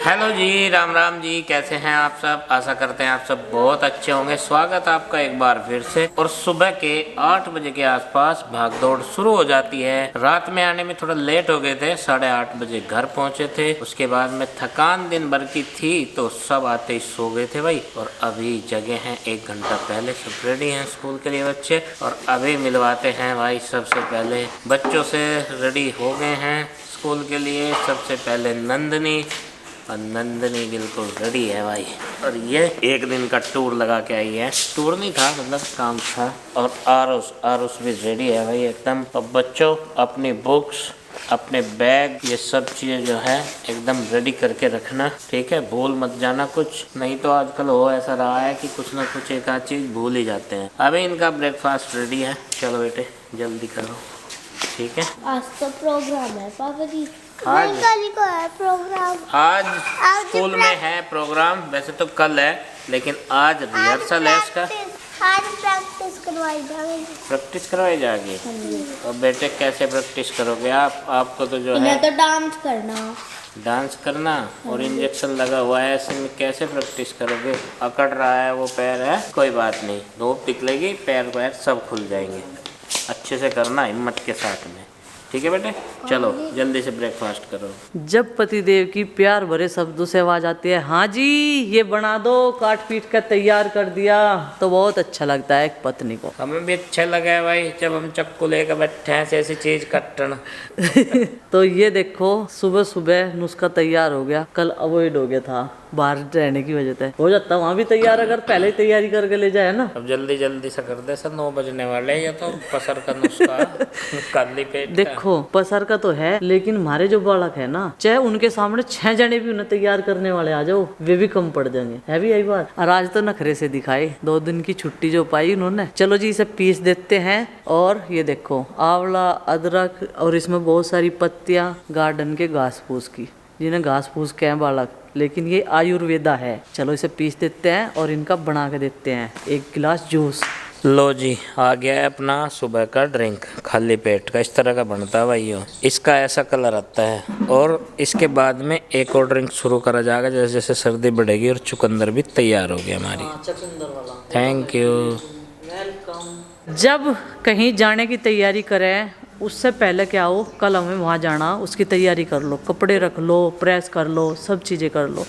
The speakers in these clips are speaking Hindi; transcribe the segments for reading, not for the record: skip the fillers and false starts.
हेलो जी, राम राम जी। कैसे हैं आप सब? आशा करते हैं आप सब बहुत अच्छे होंगे। स्वागत है आपका एक बार फिर से। और सुबह के 8 बजे के आसपास भागदौड़ शुरू हो जाती है। रात में आने में थोड़ा लेट हो गए थे, 8:30 बजे घर पहुंचे थे। उसके बाद में थकान दिन भर की थी तो सब आते ही सो गए थे भाई। और अभी जगह हैं 1 घंटा पहले, सब रेडी हैं स्कूल के लिए बच्चे। और अभी मिलवाते हैं भाई सबसे पहले बच्चों से। रेडी हो गए हैं स्कूल के लिए। सबसे पहले नंदनी, और नंदनी बिल्कुल रेडी है भाई। और ये एक दिन का टूर लगा के आई है। टूर नहीं था, मतलब काम था। और आरुष भी रेडी है भाई एकदम। अब बच्चों अपनी बुक्स, अपने बैग, ये सब चीज़ें जो है एकदम रेडी करके रखना, ठीक है? भूल मत जाना कुछ, नहीं तो आजकल हो ऐसा रहा है कि कुछ ना कुछ एक आध चीज़ भूल ही जाते हैं। अभी इनका ब्रेकफास्ट रेडी है। चलो बेटे जल्दी करो, ठीक है? आज तो प्रोग्राम है पापा जी। आज कल को है प्रोग्राम। आज स्कूल में है प्रोग्राम। वैसे तो कल है, लेकिन आज रिहर्सल है इसका। आज प्रैक्टिस करवाई जाएगी। प्रैक्टिस करवाई जाएगी। और बेटे कैसे प्रैक्टिस करोगे आप? आपको तो जो है तो डांस करना और इंजेक्शन लगा हुआ है, ऐसे में कैसे प्रैक्टिस करोगे? अकड़ रहा है वो पैर है, कोई बात नहीं, धूप निकलेगी, पैर पैर सब खुल जाएंगे। अच्छे से करना हिम्मत के साथ में, ठीक है बेटे? चलो जल्दी से ब्रेकफास्ट करो। जब पतिदेव की प्यार भरे शब्दों से आवाज आती है, हाँ जी ये बना दो, काट पीट कर तैयार कर दिया, तो बहुत अच्छा लगता है एक पत्नी को। हमें भी अच्छा लगा है भाई, जब हम चक्कू लेकर बैठे हैं ऐसी चीज कटना। तो ये देखो सुबह सुबह नुस्खा तैयार हो गया। कल अवॉइड हो गया था बाहर रहने की वजह से। हो जाता वहाँ भी तैयार, अगर पहले ही तैयारी करके ले जाए ना। अब जल्दी जल्दी से कर दे सर, 9 बजने वाले हैं। ये तो पसर का नुस्खा खाली पेट का। देखो पसर का तो है, लेकिन हमारे जो बालक है ना, चाहे उनके सामने 6 जने भी उन्हें तैयार करने वाले आ जाओ, वे भी कम पड़ जाएंगे। है भी यही बात। और आज तो नखरे से दिखाए, 2 दिन की छुट्टी जो पाई उन्होंने। चलो जी इसे पीस देते हैं। और ये देखो आंवला, अदरक, और इसमें बहुत सारी पत्तियां गार्डन के घास फूस की, जिन्हें घास फूस के हैं बालक, लेकिन ये आयुर्वेदा है। चलो इसे पीस देते हैं और इनका बना के देते हैं 1 गिलास जूस। लो जी आ गया है अपना सुबह का ड्रिंक, खाली पेट का। इस तरह का बनता है भाइयों। इसका ऐसा कलर आता है। और इसके बाद में एक और ड्रिंक शुरू करा जाएगा जैसे जैसे सर्दी बढ़ेगी। और चुकंदर भी तैयार हो गई हमारी। चुकंदर वाला। Thank you. वेलकम। जब कहीं जाने की तैयारी करें उससे पहले क्या हो, कल हमें वहाँ जाना, उसकी तैयारी कर लो, कपड़े रख लो, प्रेस कर लो, सब चीज़ें कर लो।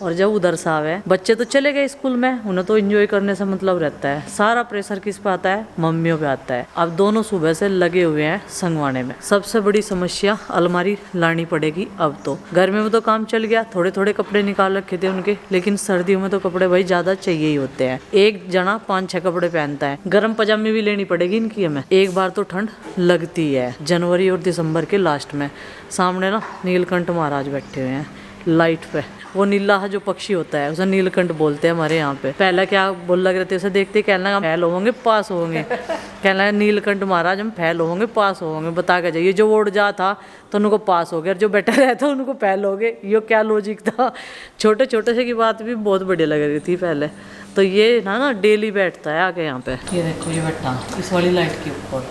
और जब उधर से आवे, बच्चे तो चले गए स्कूल में, उन्हें तो एंजॉय करने से मतलब रहता है। सारा प्रेशर किस पे आता है? मम्मियों पे आता है। अब दोनों सुबह से लगे हुए हैं संगवाने में। सबसे बड़ी समस्या अलमारी लानी पड़ेगी अब तो। गर्मी में तो काम चल गया, थोड़े थोड़े कपड़े निकाल रखे थे उनके, लेकिन सर्दियों में तो कपड़े भाई ज़्यादा चाहिए ही होते हैं। एक जना 5-6 कपड़े पहनता है। गर्म पजामी भी लेनी पड़ेगी इनकी हमें। एक बार तो ठंड लगती है जनवरी और दिसंबर के लास्ट में। सामने ना नीलकंठ महाराज बैठे हुए हैं लाइट पे। वो नीला जो पक्षी होता है उसे नीलकंठ बोलते हैं हमारे यहाँ पे। पहले क्या बोल लग रहे थे, उसे देखते कहना हम फैल होंगे पास होंगे। कहना नीलकंठ महाराज हम फैल होंगे पास होंगे, बता के जाइए। जो उड़ जा था तो उनको पास हो गया, जो बैठा रहता उनको फैल हो गए। ये क्या लॉजिक था? छोटे छोटे से की बात भी बहुत बढ़िया लग रही थी पहले तो। ये ना डेली बैठता है आके यहाँ पे। ये देखो ये बैठा इस वाली लाइट के ऊपर,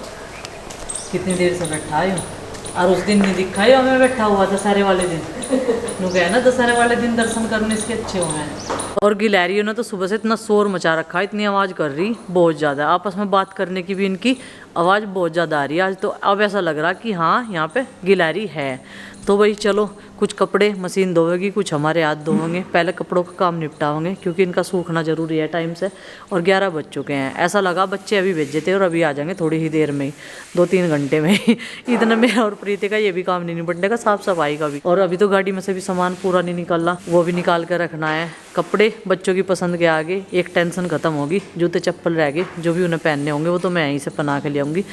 कितनी देर से बैठा है। और उस दिन नहीं दिखा है हमें बैठा हुआ दशहरे वाले दिन। नु गया ना दशहरे वाले दिन दर्शन करने इसके अच्छे हुए हैं। और गिलहरियों ने तो सुबह से इतना शोर मचा रखा है, इतनी आवाज़ कर रही बहुत ज़्यादा। आपस में बात करने की भी इनकी आवाज़ बहुत ज़्यादा आ रही है आज तो। अब ऐसा लग रहा कि हाँ यहाँ पे गिलहरी है। तो भाई चलो कुछ कपड़े मशीन धोएगी, कुछ हमारे हाथ धोएंगे। पहले कपड़ों का काम निपटाओगे क्योंकि इनका सूखना जरूरी है टाइम से। और 11 बज चुके हैं। ऐसा लगा बच्चे अभी भेजे थे और अभी आ जाएंगे थोड़ी ही देर में ही, 2-3 घंटे में ही। इतना मेरा और प्रीति का ये भी काम नहीं निपटने का, साफ सफाई का भी। और अभी तो गाड़ी में से भी सामान पूरा नहीं निकाला, वो भी निकाल कर रखना है। कपड़े बच्चों की पसंद के आगे एक टेंशन खत्म होगी। जूते चप्पल रह गए, जो भी उन्हें पहनने होंगे वो तो मैं यहीं से पहना के ले आऊँगी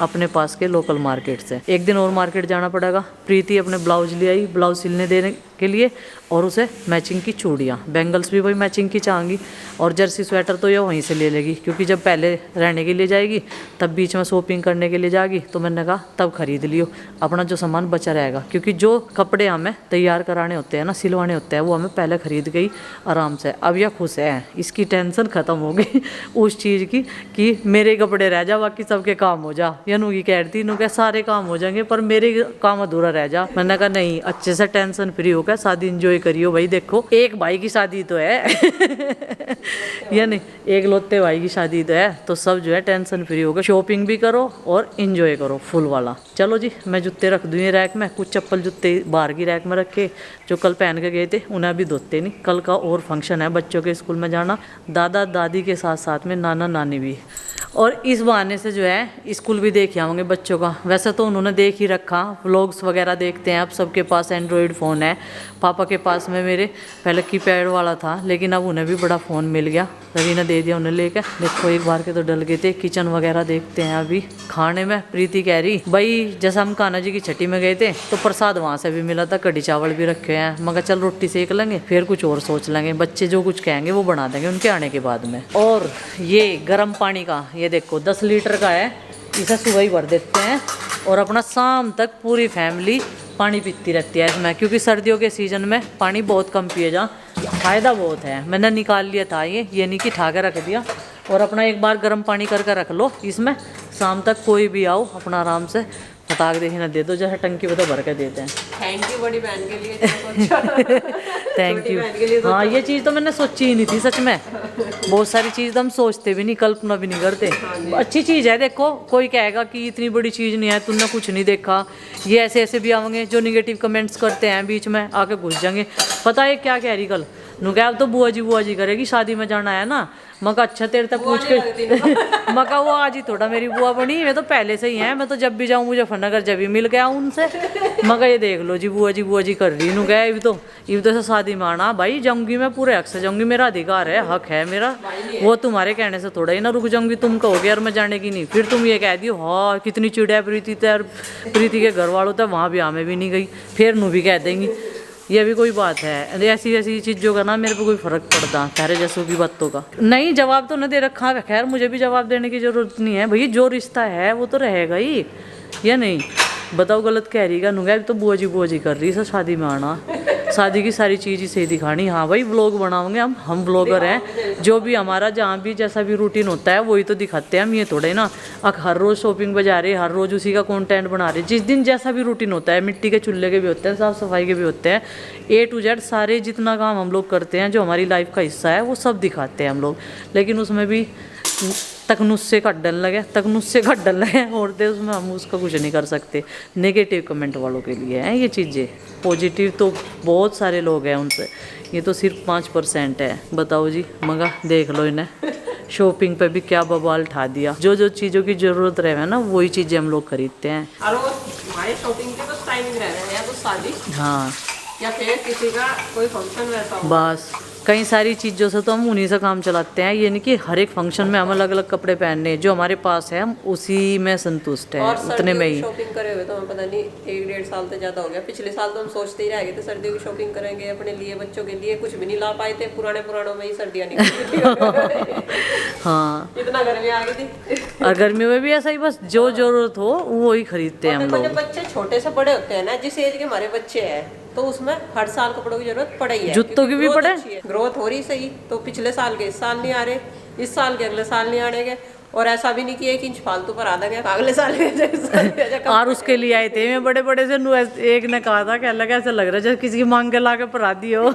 अपने पास के लोकल मार्केट से। एक दिन और मार्केट जाना पड़ेगा। प्रीति अपने ब्लाउज ले आई, ब्लाउज सिलने देने के लिए, और उसे मैचिंग की चूड़ियाँ, बैंगल्स भी भाई मैचिंग की चाहूँगी। और जर्सी स्वेटर तो ये वहीं से ले लेगी क्योंकि जब पहले रहने के लिए जाएगी तब बीच में शॉपिंग करने के लिए जाएगी, तो मैंने कहा तब खरीद लियो, अपना जो सामान बचा रहेगा। क्योंकि जो कपड़े हमें तैयार कराने होते हैं ना, सिलवाने होते हैं, वो हमें पहले खरीद के ही आराम से। अब यह खुश है, इसकी टेंशन ख़त्म हो गई उस चीज़ की कि मेरे कपड़े रह जा, बाकी सबके काम हो जा। या नू की कह रही थी, नू क्या सारे काम हो जाएंगे पर मेरे काम अधूरा रह जा। मैंने कहा नहीं, अच्छे से टेंशन फ्री होकर शादी इंजॉय करियो भाई। देखो एक भाई की शादी तो है या नहीं, एक लौते भाई की शादी तो है, तो सब जो है टेंशन फ्री होकर शॉपिंग भी करो और इंजॉय करो फुल वाला। चलो जी, मैं जूते रख दूँ रैक में, कुछ चप्पल जूते बाहर की रैक में रखे जो कल पहन के गए थे, उन्हें अभी धोते नहीं। कल का और फंक्शन है बच्चों के स्कूल में जाना, दादा दादी के साथ साथ में नाना नानी भी, और इस बहाने से जो है स्कूल भी देख आएंगे बच्चों का। वैसे तो उन्होंने देख ही रखा, व्लॉग्स वगैरह देखते हैं। अब सबके पास एंड्रॉयड फ़ोन है, पापा के पास में मेरे पहले कीपैड वाला था, लेकिन अब उन्हें भी बड़ा फ़ोन मिल गया, रवि ने दे दिया उन्हें लेकर। देखो एक बार के तो डल गए थे। किचन वगैरह देखते हैं अभी। खाने में प्रीति कह रही भाई, जैसा हम कान्हा जी की छठी में गए थे तो प्रसाद वहाँ से भी मिला था, कढ़ी चावल भी रखे हैं। मगर चल रोटी सेक लेंगे, फिर कुछ और सोच लेंगे। बच्चे जो कुछ कहेंगे वो बना देंगे उनके आने के बाद में। और ये गर्म पानी का, ये देखो 10 लीटर का है, इसे सुबह ही भर देते हैं और अपना शाम तक पूरी फैमिली पानी पीती रहती है इसमें, क्योंकि सर्दियों के सीज़न में पानी बहुत कम पिए जा, फ़ायदा बहुत है। मैंने निकाल लिया था ये नहीं कि ठा के रख दिया। और अपना एक बार गर्म पानी करके रख लो इसमें, शाम तक कोई भी आओ अपना आराम से फटाक देखी ना दे दो, जैसे टंकी में तो भर के देते हैं। थैंक यू बड़ी बहन के लिए। Thank you. हाँ ये चीज़ तो मैंने सोची ही नहीं थी सच में। बहुत सारी चीज़ तो हम सोचते भी नहीं, कल्पना भी नहीं करते। अच्छी चीज़ है। देखो कोई कहेगा कि इतनी बड़ी चीज़ नहीं है, तुमने कुछ नहीं देखा। ये ऐसे ऐसे भी आएंगे जो निगेटिव कमेंट्स करते हैं, बीच में आके घुस जाएंगे। पता है क्या कह रही कल नुका, अब तो बुआ जी करेगी, शादी में जाना है ना। मका अच्छा तेरे तक पूछ के मका वो आज ही थोड़ा मेरी बुआ बनी, मैं तो पहले से ही है। मैं तो जब भी जाऊँ मुजफ्फरनगर जब भी मिल गया उनसे। मका ये देख लो जी बुआ जी कर रही नु गया। इब तो से शादी में आना भाई, जाऊँगी मैं पूरे हक से जाऊँगी, मेरा अधिकार है, हक है मेरा। वो तुम्हारे कहने से थोड़ा ही ना रुक जाऊँगी। तुम कहोगे यार मैं जाने की नहीं, फिर तुम ये कह दियो हाँ कितनी चिड़िया प्रीति तैर, प्रीति के घर वालों तक वहाँ भी हमें भी नहीं गई, फिर नू भी कह देंगी। ये भी कोई बात है। ऐसी ऐसी चीज़ों का ना मेरे पे कोई फ़र्क पड़ता तारे जैसों की बातों का नहीं। जवाब तो न दे रखा है, खैर मुझे भी जवाब देने की ज़रूरत नहीं है भैया। जो रिश्ता है वो तो रहेगा ही, या नहीं? बताओ गलत कह रही है नुगा, तो बुआ जी कर रही है शादी में आना, शादी की सारी चीज़ ही सही दिखानी। हाँ भाई व्लॉग बनाओगे हम व्लॉगर हैं, जो भी हमारा जहाँ भी जैसा भी रूटीन होता है वही तो दिखाते हैं हम। ये थोड़े ना हर रोज़ शॉपिंग पे जा रहे, हर रोज़ उसी का कंटेंट बना रहे। जिस दिन जैसा भी रूटीन होता है, मिट्टी के चूल्हे के भी होते हैं, साफ़ सफाई के भी होते हैं, A to Z सारे जितना काम हम लोग करते हैं जो हमारी लाइफ का हिस्सा है वो सब दिखाते हैं हम लोग। लेकिन उसमें भी तकनुस्से का डर लगे और दे उसमें हम उसका कुछ नहीं कर सकते। नेगेटिव कमेंट वालों के लिए हैं ये चीज़ें, पॉजिटिव तो बहुत सारे लोग हैं उनसे, ये तो सिर्फ 5% है। बताओ जी, मगर देख लो इन्हें शॉपिंग पे भी क्या बवाल उठा दिया। जो चीज़ों की ज़रूरत रहे ना वही चीज़ें हम लोग खरीदते हैं। और वो हमारे शॉपिंग के बस टाइमिंग रह रहे हैं, या तो शादी हाँ या फिर किसी का कोई फंक्शन वैसा हो। बस कई सारी चीज़ों से तो हम उन्हीं से काम चलाते हैं। ये नहीं कि हर एक फंक्शन में हम अलग अलग कपड़े पहनने, जो हमारे पास है हम उसी में संतुष्ट हैं, उतने में ही। शॉपिंग करे हुए तो हमें पता नहीं 1-1.5 साल से ज़्यादा हो गया। पिछले साल तो हम सोचते ही रह गए थे सर्दियों की शॉपिंग करेंगे अपने लिए, बच्चों के लिए, कुछ भी नहीं ला पाए थे। पुरानों में ही सर्दियाँ निकली थी। हाँ इतना गर्मी आ गई थी। और गर्मियों में भी ऐसा ही, बस जो जरूरत हो वो ही खरीदते हैं हम जब लोग। बच्चे छोटे से बड़े होते हैं ना, जिस एज के हमारे बच्चे हैं, तो उसमें हर साल कपड़ों की जरूरत पड़े ही है। जूतों की भी पड़े, ग्रोथ हो रही सही, तो पिछले साल के इस साल नहीं आ रहे, इस साल के अगले साल नहीं आने। और ऐसा भी नहीं कि 1 इंच फालतू पर आ देंगे अगले साल और उसके लिए आए थे मैं बड़े से एक ने कहा था कि अलग ऐसा लग रहा है जैसे किसी की मांग के ला के पढ़ा दी हो।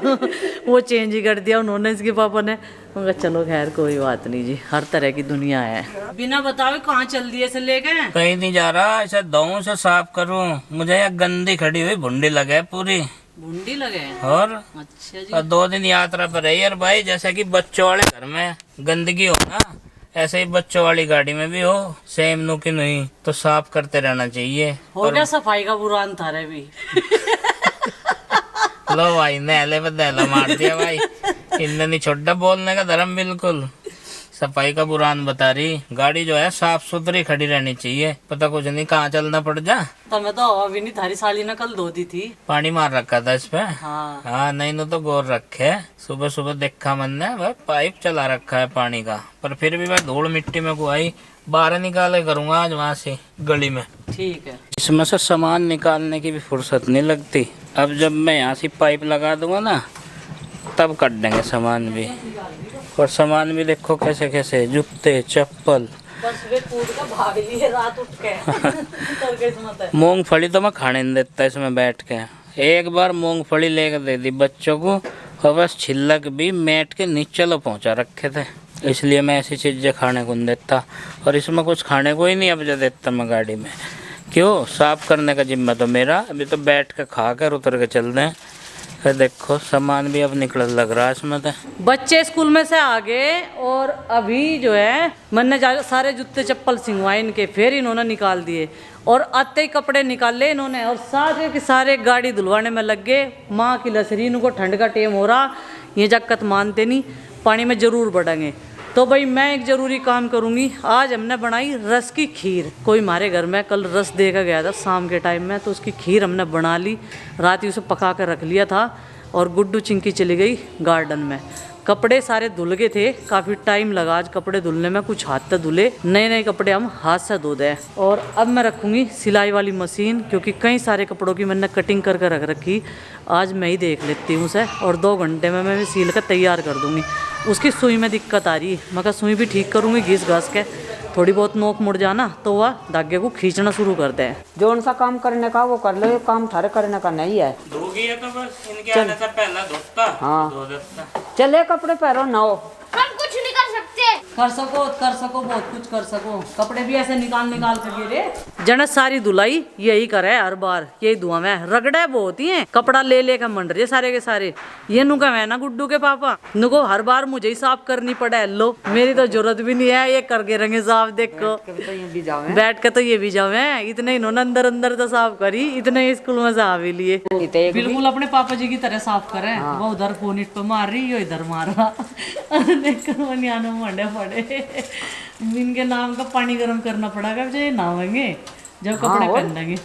वो चेंज ही कर दिया उन्होंने, इसके पापा ने। मगर चलो खैर कोई बात नहीं जी, हर तरह की दुनिया है। बिना बतावे कहाँ चल दिए से लेके? कहीं नहीं जा रहा, ऐसे दाऊं से साफ करूं, मुझे यह गंदी खड़ी हुई भुंडी लगे पूरी। भुंडी लगे और अच्छा जी। और 2 दिन यात्रा पर है यार भाई, जैसे कि बच्चों वाले घर में गंदगी हो ना, ऐसे ही बच्चों वाली गाड़ी में भी हो, सेम नु की नहीं, तो साफ करते रहना चाहिए। हो गया सफाई का बुरा अंत है भी। लो भाई नहले पे दहला मार दिया भाई, इनने नहीं छोड़ा बोलने का धर्म बिल्कुल। सफाई का बुरान बता रही, गाड़ी जो है साफ सुथरी खड़ी रहनी चाहिए, पता कुछ नहीं कहाँ चलना पड़ जा। तो मैं तो हवा भी नहीं, थारी साली ने कल धो दी थी, पानी मार रखा था इस पे। हाँ नहीं तो गौर रखे, सुबह सुबह देखा मैंने भाई पाइप चला रखा है पानी का, पर फिर भी भाई धूल मिट्टी में गुआई बाहर निकाले करूंगा आज वहाँ से गली में। ठीक है। इसमें से सामान निकालने की भी फुर्सत नहीं लगती। अब जब मैं यहाँ से पाइप लगा दूंगा ना, तब कर देंगे सामान भी। और सामान भी देखो कैसे कैसे, जूते चप्पल। बस वे कूद का भाग लिए रात उठ के करके इसमें तो। मूंगफली तो मैं खाने नहीं देता इसमें बैठ के। एक बार मूंगफली लेकर दे दी बच्चों को, और बस छिलक भी मैट के नीचे लो पहुंचा रखे थे, इसलिए मैं ऐसी चीज़ें खाने को नहीं देता। और इसमें कुछ खाने को ही नहीं अब जो देता मैं गाड़ी में। क्यों, साफ करने का जिम्मा तो मेरा। अभी तो बैठ के खा कर उतर के चल दें। फिर देखो सामान भी अब निकल लग रहा है इसमें तो। बच्चे स्कूल में से आ गए और अभी जो है मैंने सारे जूते चप्पल सिंगवाए इनके, फिर इन्होंने निकाल दिए और आते ही कपड़े निकाल ले इन्होंने और सारे के सारे गाड़ी धुलवाने में लग गए। माँ की लसरी, इनको ठंड का टेम हो रहा, ये जक्कत मानते नहीं, पानी में ज़रूर बढ़ेंगे। तो भाई मैं एक ज़रूरी काम करूँगी। आज हमने बनाई रस की खीर। कोई हमारे घर में कल रस देकर गया था शाम के टाइम में, तो उसकी खीर हमने बना ली। रात ही उसे पका कर रख लिया था और गुड्डू चिंकी चली गई गार्डन में। कपड़े सारे धुल गए थे, काफ़ी टाइम लगा आज कपड़े धुलने में, कुछ हाथ से धुले, नए नए कपड़े हम हाथ से धो दें। और अब मैं रखूँगी सिलाई वाली मशीन, क्योंकि कई सारे कपड़ों की मैंने कटिंग करके रख रखी। आज मैं ही देख लेती हूँ उसे और 2 घंटे में मैं भी सील कर तैयार कर दूँगी। उसकी सुई में दिक्कत आ रही है, मैं कहा सुई भी ठीक करूँगी घिस घास के, थोड़ी बहुत नोक मुड़ जाना तो वह धागे को खींचना शुरू कर दे। जोन सा काम करने का वो कर लो, ये काम थारे करने का नहीं है। धोगी है तो बस इनके आने से पहला धोता, हाँ। धो देता। चले कपड़े पहनो नहो। हम कुछ नहीं कर सकते। कर सको बहुत कुछ कर सको। कपड़े भी ऐसे निकाल के गिरे। जन सारी धुलाई यही करे हर बार, यही धुआं में रगड़े बहुत ही है, कपड़ा ले लेकर मंड रहे सारे के सारे। ये नुका है ना गुड्डू के पापा, नुको हर बार मुझे ही साफ करनी पड़े। लो मेरी तो जरूरत भी नहीं है, ये करके रंगे साफ। देखो बैठ के तो ये भी जावे, इतने इन्होंने अंदर अंदर तो साफ करी, इतने स्कूल में साफ ही लिए। बिल्कुल अपने पापा जी की तरह साफ करे। वो उधर फोन पे मार रही, यो इधर मार रहा। देखकर मनियानो मंडे पड़े। इनके नाम का पानी गर्म करना पड़ेगा जब ये नहाएंगे, जब कपड़े पहनेंगे।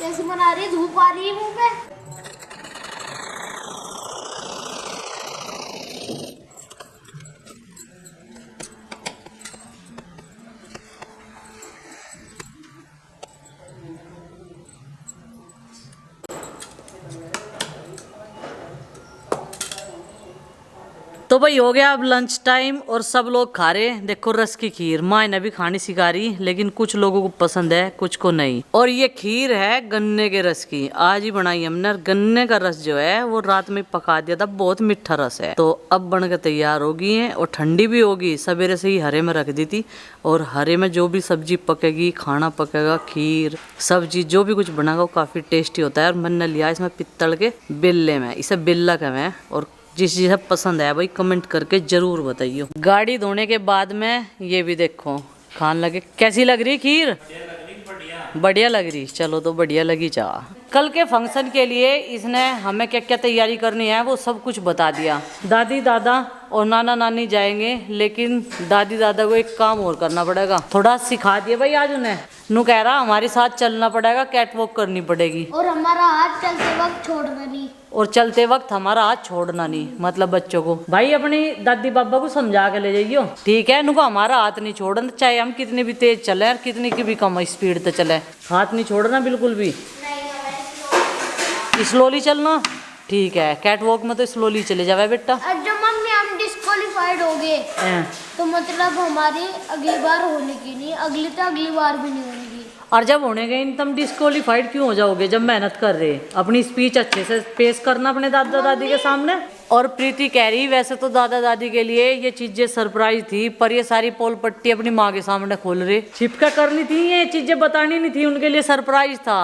कैसे बना रही, धूप आ रही है मुंह पे। तो भाई हो गया अब लंच टाइम और सब लोग खा रहे। देखो रस की खीर माँ ने भी खानी सिखा रही, लेकिन कुछ लोगों को पसंद है कुछ को नहीं। और ये खीर है गन्ने के रस की, आज ही बनाई हमने। गन्ने का रस जो है वो रात में पका दिया था, बहुत मीठा रस है। तो अब बनकर तैयार होगी है और ठंडी भी होगी। सवेरे से ही हरे में रख दी थी और हरे में जो भी सब्जी पकेगी, खाना पकेगा, खीर सब्जी जो भी कुछ बनेगा वो काफी टेस्टी होता है। और मैंने लिया इसमें पित्तल के बिल्ले में, इसे बिल्ला कहते। और जिस चीज़ पसंद है भाई कमेंट करके जरूर बताइए। गाड़ी धोने के बाद में ये भी देखो खान लगे। कैसी लग रही खीर? बढ़िया लग रही। चलो तो बढ़िया लगी चाह। कल के फंक्शन के लिए इसने हमें क्या क्या तैयारी करनी है वो सब कुछ बता दिया। दादी दादा और नाना नानी जाएंगे, लेकिन दादी दादा को एक काम और करना पड़ेगा, थोड़ा सिखा दिया भाई आज उन्हें। नू कह रहा हमारे साथ चलना पड़ेगा, कैट वॉक करनी पड़ेगी और हमारा हाथ चलते वक्त छोड़ना नहीं। और चलते वक्त हमारा हाथ छोड़ना नहीं, मतलब बच्चों को भाई अपनी दादी बाबा को समझा के ले जाइयो, ठीक है। नुको हमारा हाथ नहीं छोड़ना, चाहे हम कितनी भी तेज चले और कितनी की भी कम स्पीड पे चले, हाथ नहीं छोड़ना बिल्कुल भी। स्लोली चलना, ठीक है। कैट वॉक में तो स्लोली चले जावे बेटा। अब जो मम्मी हम डिस्क्वालीफाइड हो गए तो मतलब हमारी अगली बार होने की नहीं, अगली बार भी नहीं होगी। और जब होने गए तुम डिस्क्वालीफाइड क्यों हो जाओगे जब मेहनत कर रहे? अपनी स्पीच अच्छे से पेश करना अपने दादा दादी के सामने। और प्रीति कह रही वैसे तो दादा दादी के लिए ये चीजें सरप्राइज थी, पर ये सारी पोल पट्टी अपनी माँ के सामने खोल रहे। छिपका करनी थी, ये चीजें बतानी नहीं थी, उनके लिए सरप्राइज था।